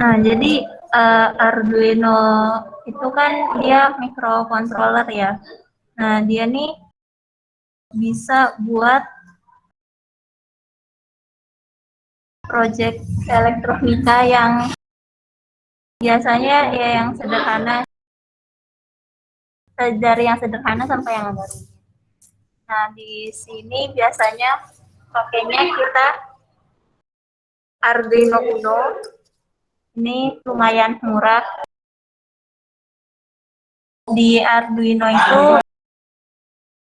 Nah, jadi Arduino itu kan dia microcontroller ya. Nah, dia nih bisa buat project elektronika yang biasanya ya yang sederhana, dari yang sederhana sampai yang agak rumit. Nah, di sini biasanya pakainya kita Arduino Uno. Ini lumayan murah. Di Arduino itu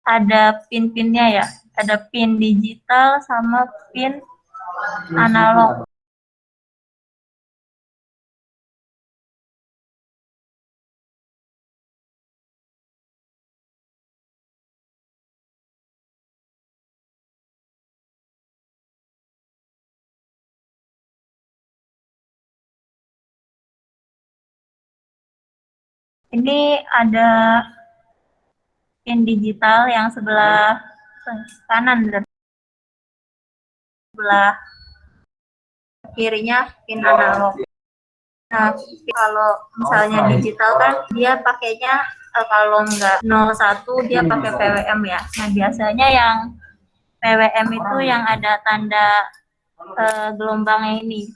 ada pin-pinnya ya. Ada pin digital sama pin analog. Ini ada pin digital yang sebelah kanan dan sebelah kirinya pin analog. Nah, kalau misalnya digital kan dia pakainya kalau nggak 01 dia pakai PWM ya. Nah, biasanya yang PWM itu yang ada tanda gelombangnya ini.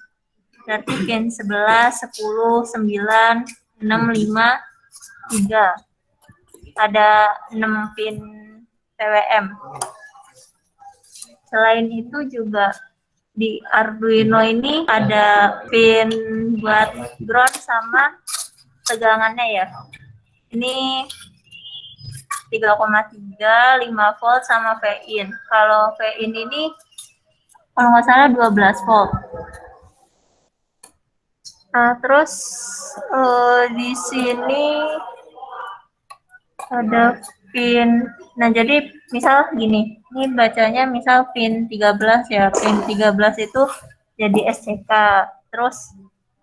Berarti pin 11, 10, 9, 6, 5, 3. Ada 6 pin PWM. Selain itu juga di Arduino ini ada pin buat ground sama tegangannya ya. Ini 3,3, 5 volt sama V-in. Kalau V-in ini kalau nggak salah 12 volt. Nah, terus di sini ada pin. Nah, jadi misal gini, ini bacanya misal pin 13 ya. Pin 13 itu jadi SCK. Terus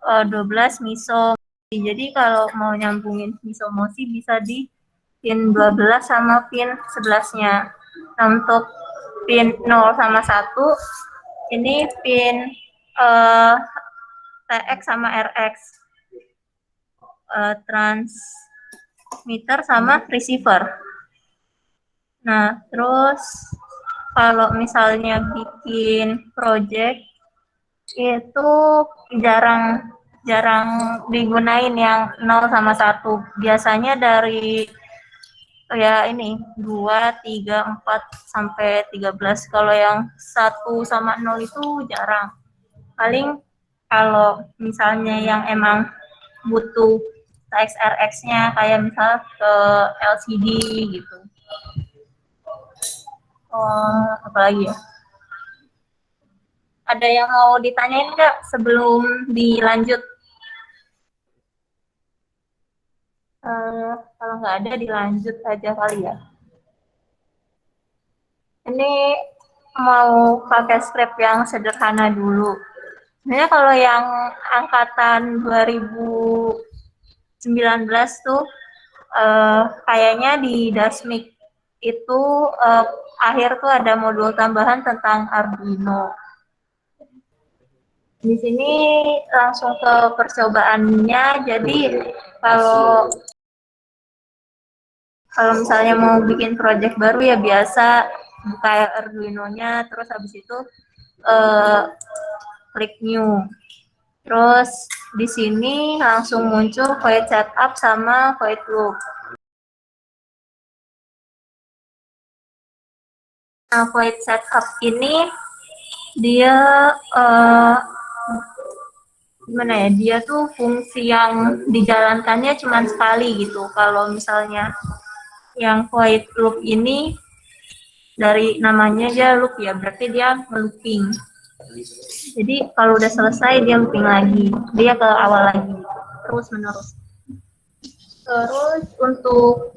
12 MISO. Jadi kalau mau nyambungin MISO MOSI bisa di pin 12 sama pin 11-nya. Nah, untuk pin 0 sama 1 ini pin TX sama RX. Transmitter sama receiver. Nah, terus kalau misalnya bikin project itu jarang digunain yang 0 sama 1. Biasanya dari ya ini 2, 3, 4 sampai 13. Kalau yang 1 sama 0 itu jarang. Paling kalau misalnya yang emang butuh XRX-nya kayak misal ke LCD gitu. Apalagi ya? Ada yang mau ditanyain nggak sebelum dilanjut? Kalau nggak ada dilanjut aja kali ya. Ini mau pakai script yang sederhana dulu. Sebenarnya kalau yang angkatan 2019 tuh kayaknya di Dasmik itu akhir tuh ada modul tambahan tentang Arduino. Di sini langsung ke percobaannya. Jadi kalau misalnya mau bikin project baru ya biasa buka Arduino-nya, terus habis itu klik new. Terus di sini langsung muncul void setup sama void loop. Nah, void setup ini dia gimana ya? Dia tuh fungsi yang dijalankannya cuma sekali gitu. Kalau misalnya yang void loop ini dari namanya aja loop ya, berarti dia looping. Jadi kalau udah selesai dia looping lagi, dia ke awal lagi, terus menerus. Terus untuk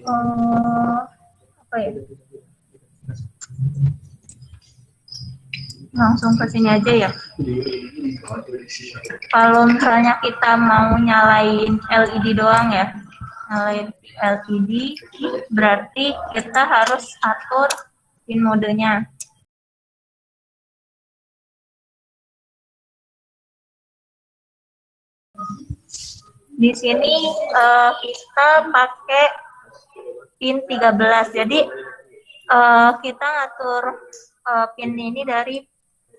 apa ya? Langsung ke sini aja ya. Kalau misalnya kita mau nyalain LED doang ya, nyalain LED, berarti kita harus atur pin modenya. Di sini kita pakai pin 13. Jadi kita ngatur pin ini dari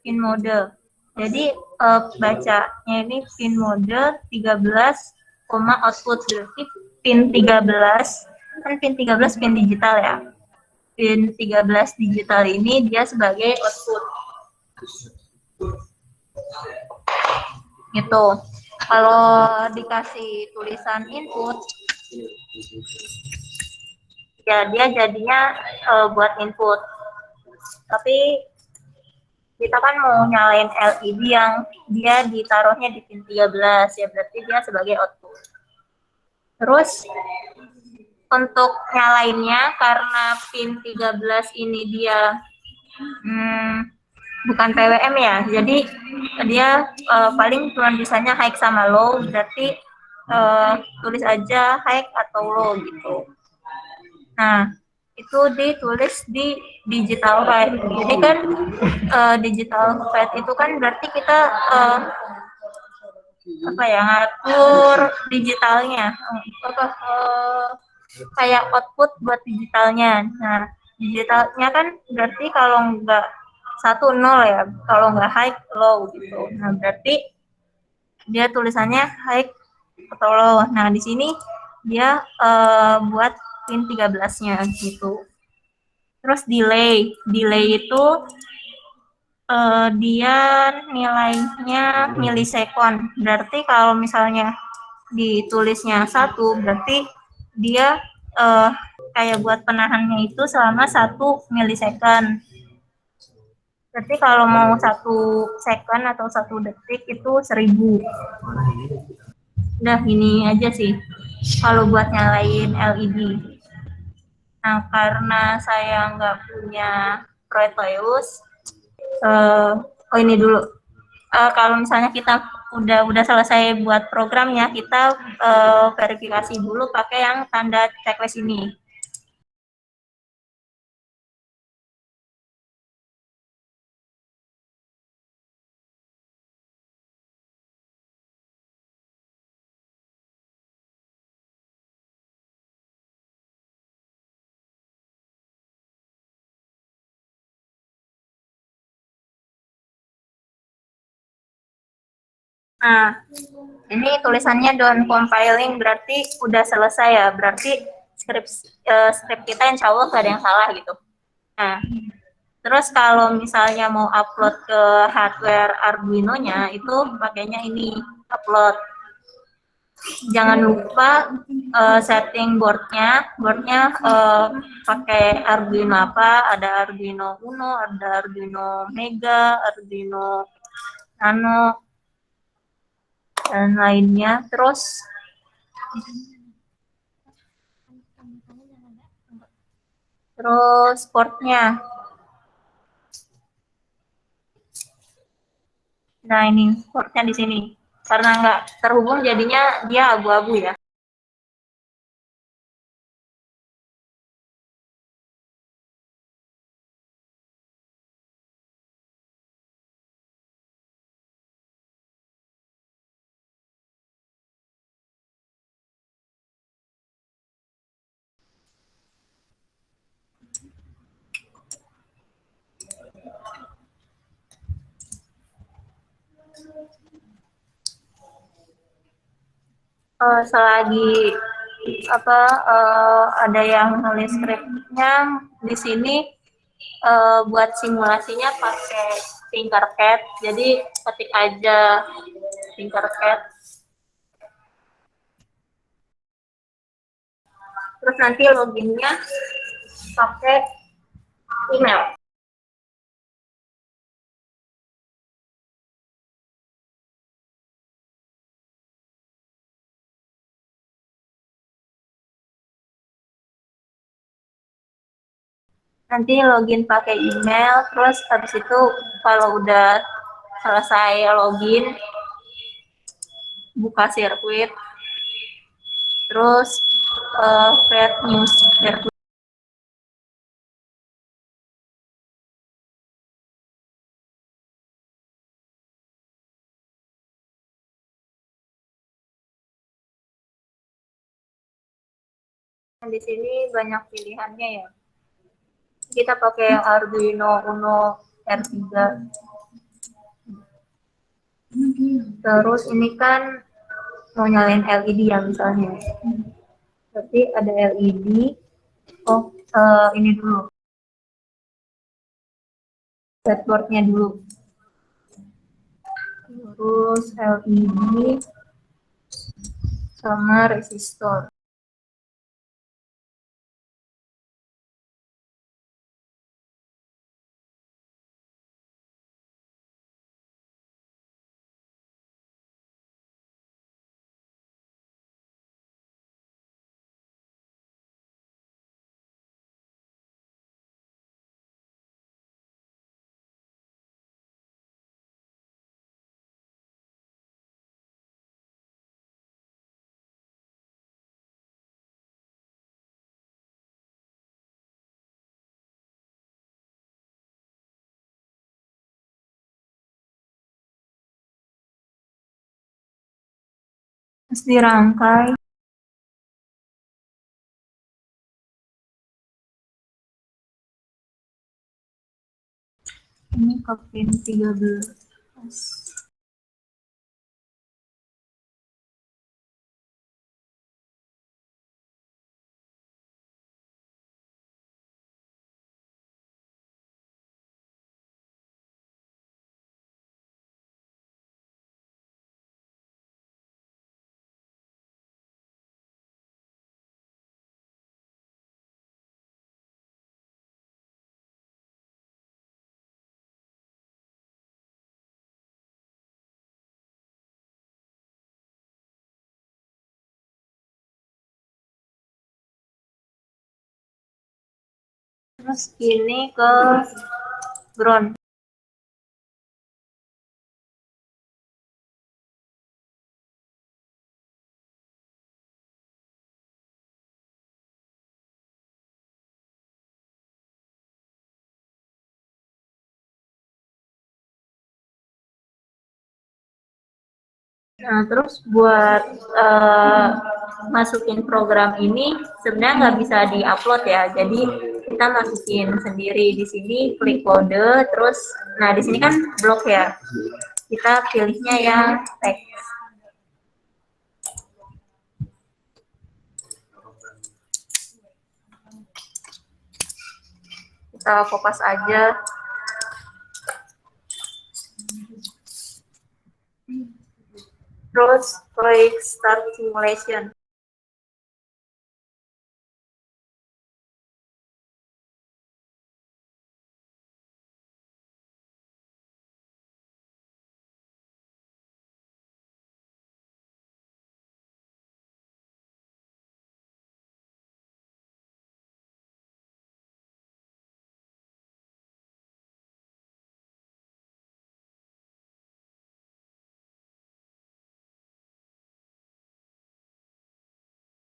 pin mode. Jadi bacanya ini pin mode 13, output berarti pin 13, kan pin 13 pin digital ya. Pin 13 digital ini dia sebagai output. Gitu. Kalau dikasih tulisan input, ya dia jadinya buat input. Tapi kita kan mau nyalain LED yang dia ditaruhnya di pin 13, ya berarti dia sebagai output. Terus untuk nyalainnya karena pin 13 ini dia bukan PWM ya, jadi dia paling cuma bisanya high sama low, berarti tulis aja high atau low gitu. Nah, itu ditulis di digital file. Jadi kan digital file itu kan berarti kita apa ya, ngatur digitalnya, kayak output buat digitalnya. Nah, digitalnya kan berarti kalau nggak 1 0 ya, kalau nggak high low gitu. Nah, berarti dia tulisannya high atau low. Nah, di sini dia buat pin 13-nya gitu. Terus delay itu dia nilainya milisekon. Berarti kalau misalnya ditulisnya 1, berarti dia kayak buat penahannya itu selama 1 milisekon. Berarti kalau mau 1 second atau 1 detik itu 1000. Udah ini aja sih kalau buat nyalain LED. Nah, karena saya nggak punya Prometheus, oh ini dulu. Kalau misalnya kita udah selesai buat programnya, kita verifikasi dulu pakai yang tanda checklist ini. Nah, ini tulisannya done compiling, berarti udah selesai ya, berarti script kita insya Allah gak ada yang salah gitu. Nah, terus kalau misalnya mau upload ke hardware Arduino-nya, itu pakainya ini, upload. Jangan lupa setting boardnya pakai Arduino apa, ada Arduino Uno, ada Arduino Mega, Arduino Nano, dan lainnya. Terus portnya. Nah, ini portnya di sini. Karena nggak terhubung jadinya dia abu-abu ya. Selagi apa ada yang nulis scriptnya di sini, buat simulasinya pakai Tinkercad. Jadi ketik aja Tinkercad, terus nanti loginnya pakai email. Nanti login pakai email, terus habis itu kalau udah selesai login, buka sirkuit, terus create new sirkuit. Di sini banyak pilihannya ya. Kita pakai Arduino Uno R3. Terus ini kan mau nyalain LED ya misalnya. Berarti ada LED. Oh, ini dulu. Breadboardnya dulu. Terus LED sama resistor. Terus dirangkai. Ini ke pin 13. Terus ini ke ground. Nah, terus buat masukin program ini sebenarnya nggak bisa diupload ya. Jadi kita masukin sendiri di sini, klik kode, terus nah di sini kan blok ya. Kita pilihnya yang teks. Kita kopas aja. Terus klik start simulation.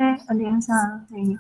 Ada yang salah kayaknya.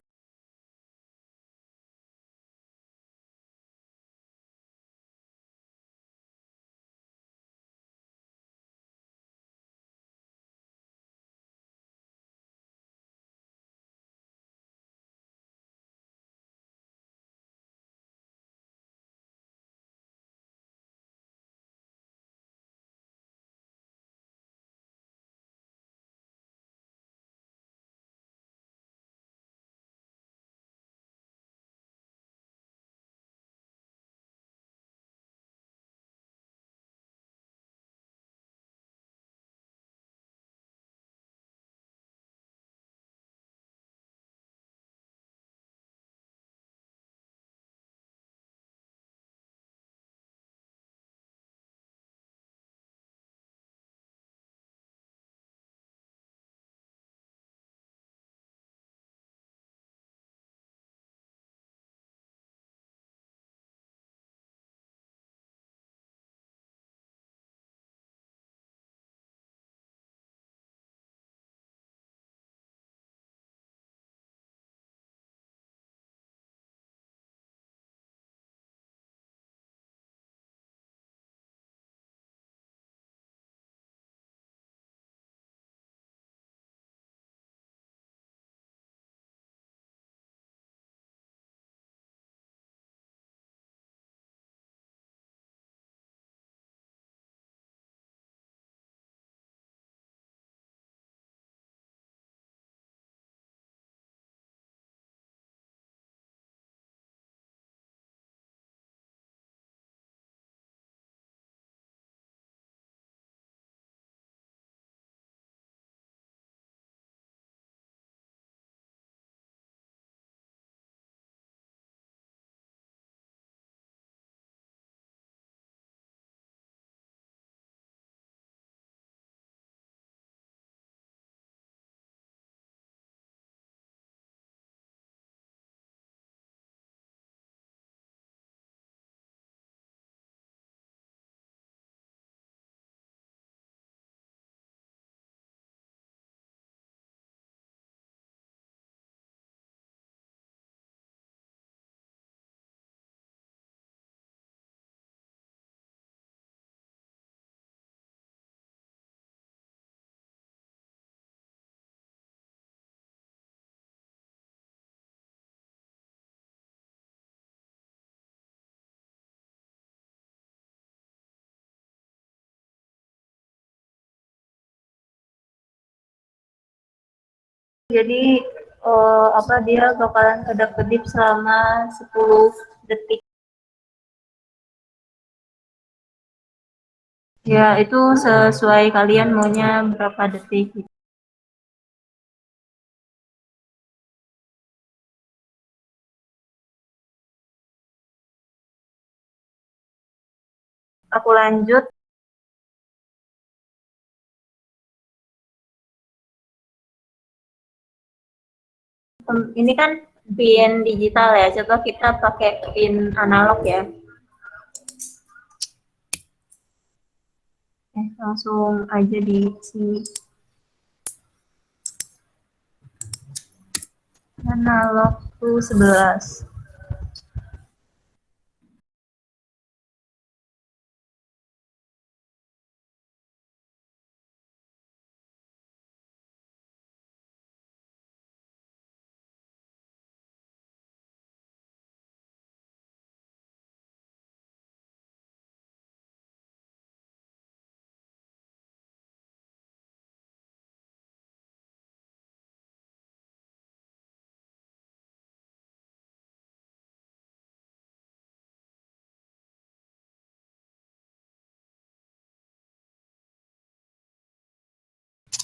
Jadi apa, dia bakalan kedap-kedip selama 10 detik. Ya, itu sesuai kalian maunya berapa detik. Aku lanjut. Ini kan pin digital ya, coba kita pakai pin analog ya. Langsung aja di sini. Analog tuh 11.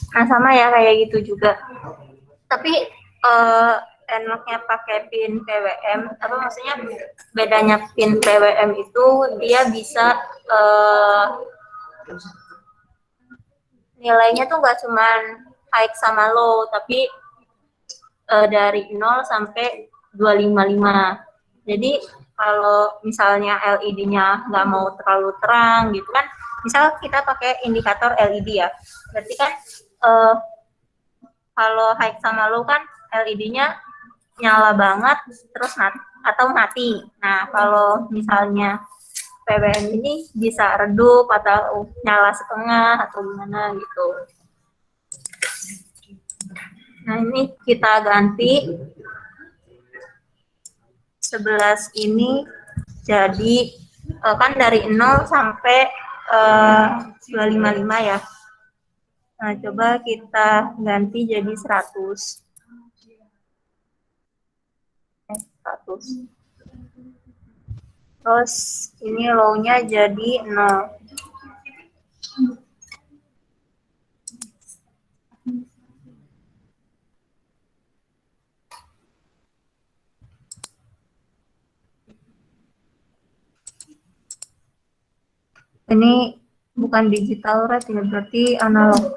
Nah, sama ya kayak gitu juga. Tapi enaknya pakai pin PWM, apa maksudnya bedanya pin PWM itu dia bisa nilainya tuh nggak cuman high sama low, tapi dari 0 sampai 255. Jadi kalau misalnya LED-nya nggak mau terlalu terang gitu kan, misal kita pakai indikator LED ya, berarti kan kalau high sama low kan LED-nya nyala banget terus atau mati. Nah, kalau misalnya PWM ini bisa redup atau nyala setengah atau gimana gitu. Nah, ini kita ganti 11 ini jadi kan dari 0 sampai 255 ya. Nah, coba kita ganti jadi 100. 100. Terus ini low-nya jadi 0. Ini bukan digital red ya, berarti analog.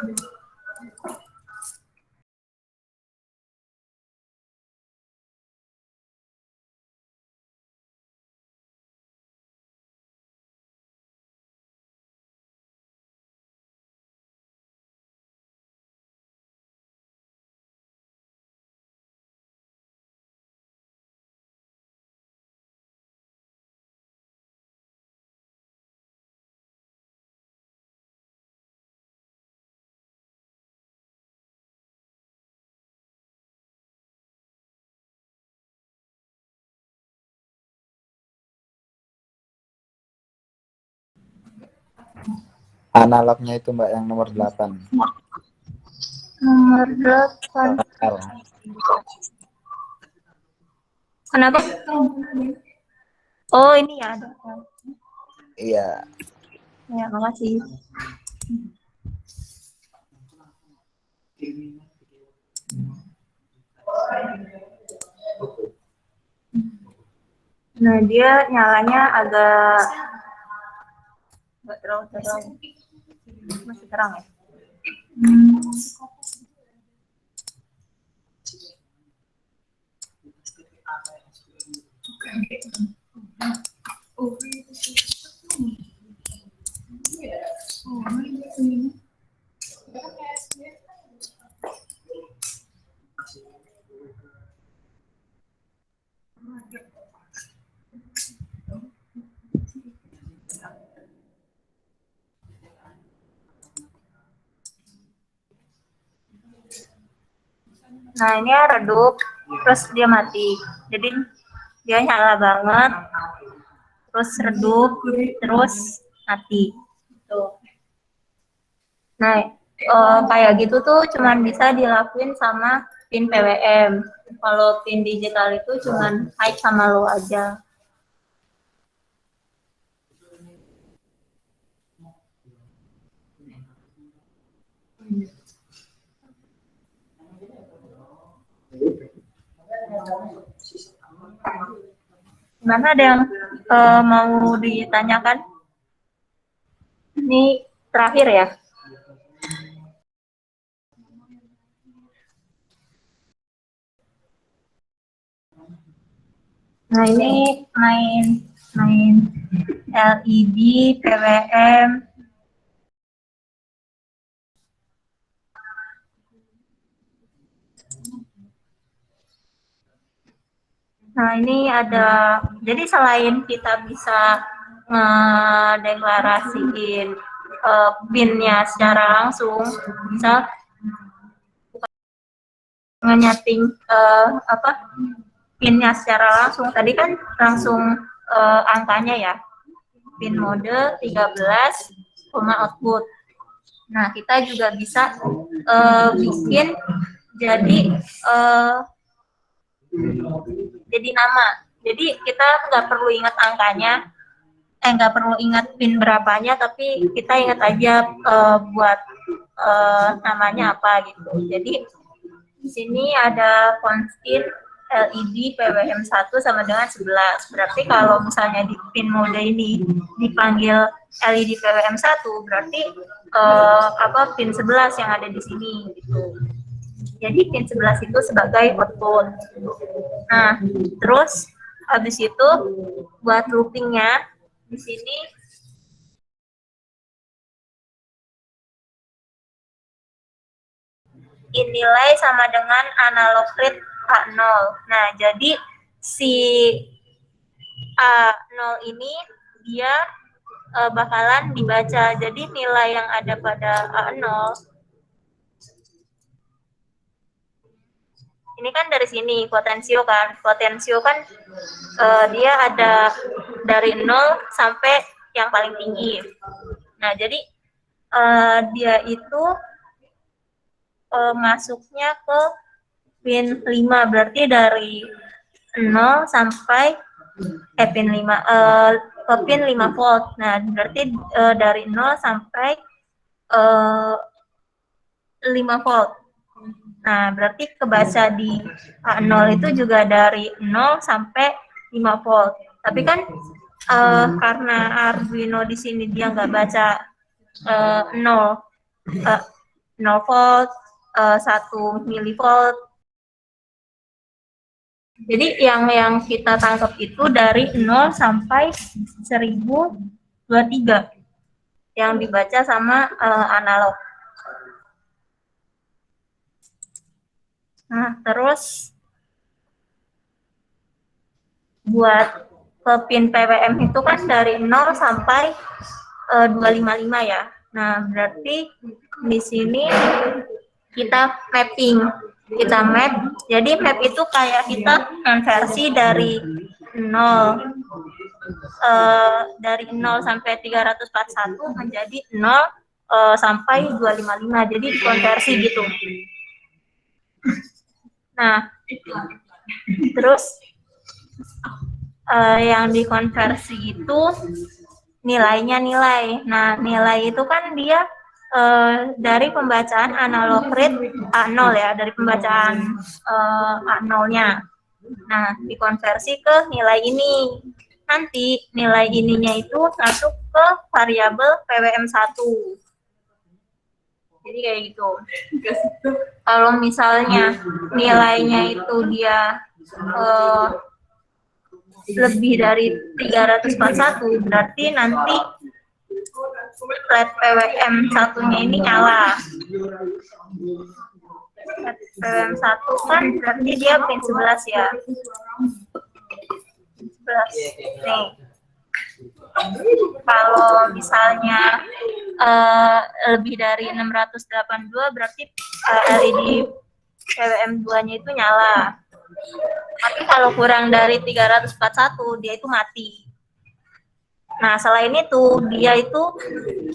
Analognya itu Mbak yang nomor 8. Nomor 8. Kenapa? Oh, ini ya. Iya. Ya, makasih. Nah, dia nyalanya agak nggak terlalu terang. Masih terang ya? Nah, ini redup, terus dia mati. Jadi dia nyala banget, terus redup, terus mati. Tuh. Nah, kayak gitu tuh cuman bisa dilakuin sama pin PWM. Kalau pin digital itu cuman high sama low aja. Gimana, ada yang mau ditanyakan? Ini terakhir ya. Nah, ini main LED, PWM. Nah, ini ada, jadi selain kita bisa ngedeklarasiin PIN-nya secara langsung, misal ngenyetting PIN-nya secara langsung, tadi kan langsung angkanya ya, PIN mode 13, output. Nah, kita juga bisa bikin jadi nama. Jadi kita nggak perlu ingat angkanya, nggak perlu ingat PIN berapanya, tapi kita ingat aja buat namanya apa gitu. Jadi di sini ada constant LED PWM 1 sama dengan 11. Berarti kalau misalnya di PIN mode ini dipanggil LED PWM 1, berarti PIN 11 yang ada di sini gitu. Jadi pin 11 itu sebagai output. Nah, terus habis itu buat loopingnya di sini nilai sama dengan analog read A0. Nah, jadi si A0 ini dia bakalan dibaca. Jadi nilai yang ada pada A0 ini kan dari sini potensio kan dia ada dari 0 sampai yang paling tinggi. Nah, jadi dia itu masuknya ke pin 5, berarti dari 0 sampai pin 5 ke pin 5 volt. Nah, berarti dari 0 sampai 5 volt. Nah, berarti kebaca di A0 itu juga dari 0 sampai 5 volt. Tapi kan karena Arduino di sini dia nggak baca 0 volt, 1 milivolt. Jadi yang kita tangkap itu dari 0 sampai 1023 yang dibaca sama analog. Nah, terus buat ke pin PWM itu kan dari 0 sampai 255 ya. Nah, berarti di sini kita mapping. Kita map. Jadi map itu kayak kita konversi dari 0 sampai 341 menjadi 0 sampai 255. Jadi dikonversi gitu. Nah, terus yang dikonversi itu nilainya nilai. Nah, nilai itu kan dia dari pembacaan analog read A0 ya, dari pembacaan A0-nya. Nah, dikonversi ke nilai ini. Nanti nilai ininya itu masuk ke variabel PWM1. Jadi kayak gitu. Kalau misalnya nilainya itu dia lebih dari 341, berarti nanti flat PWM satunya ini nyala. Flat PWM 1 kan berarti dia pin 11 ya. 11. Nih. Kalau misalnya lebih dari 682 berarti LED PWM 2-nya itu nyala. Tapi kalau kurang dari 341 dia itu mati. Nah, selain itu dia itu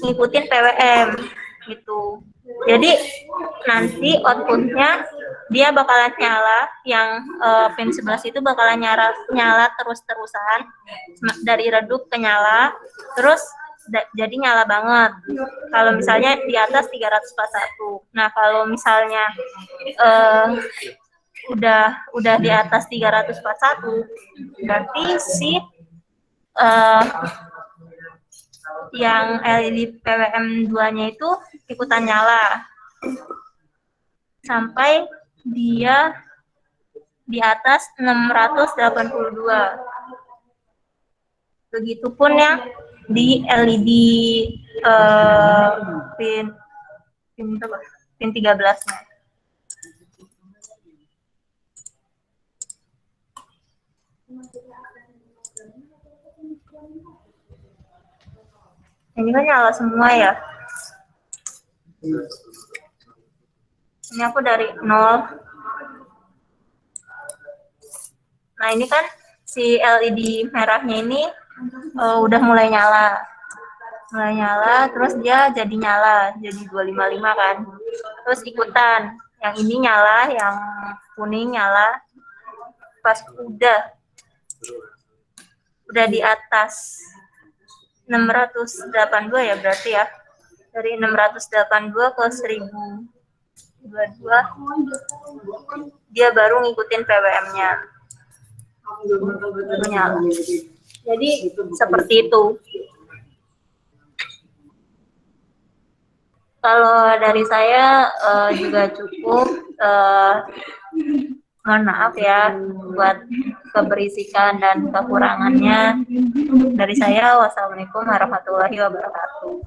ngikutin PWM gitu. Jadi nanti outputnya dia bakalan nyala, yang pin 11 itu bakalan nyala terus-terusan dari redup ke nyala, terus jadi nyala banget. Kalau misalnya di atas 341. Nah, kalau misalnya udah di atas 341, berarti si yang LED PWM 2-nya itu ikutan nyala sampai dia di atas 682. Begitupun yang di LED pin 13-nya. Ini kan nyala semua ya. Ini aku dari 0. Nah, ini kan si LED merahnya ini udah mulai nyala. Terus dia jadi nyala, jadi 255 kan. Terus ikutan, yang ini nyala, yang kuning nyala. Pas udah di atas 682 ya berarti ya. Dari 682 ke 1022, dia baru ngikutin PWM-nya. Nyala. Jadi seperti itu. Kalau dari saya juga cukup. Mohon maaf ya buat keberisikan dan kekurangannya. Dari saya, wassalamualaikum warahmatullahi wabarakatuh.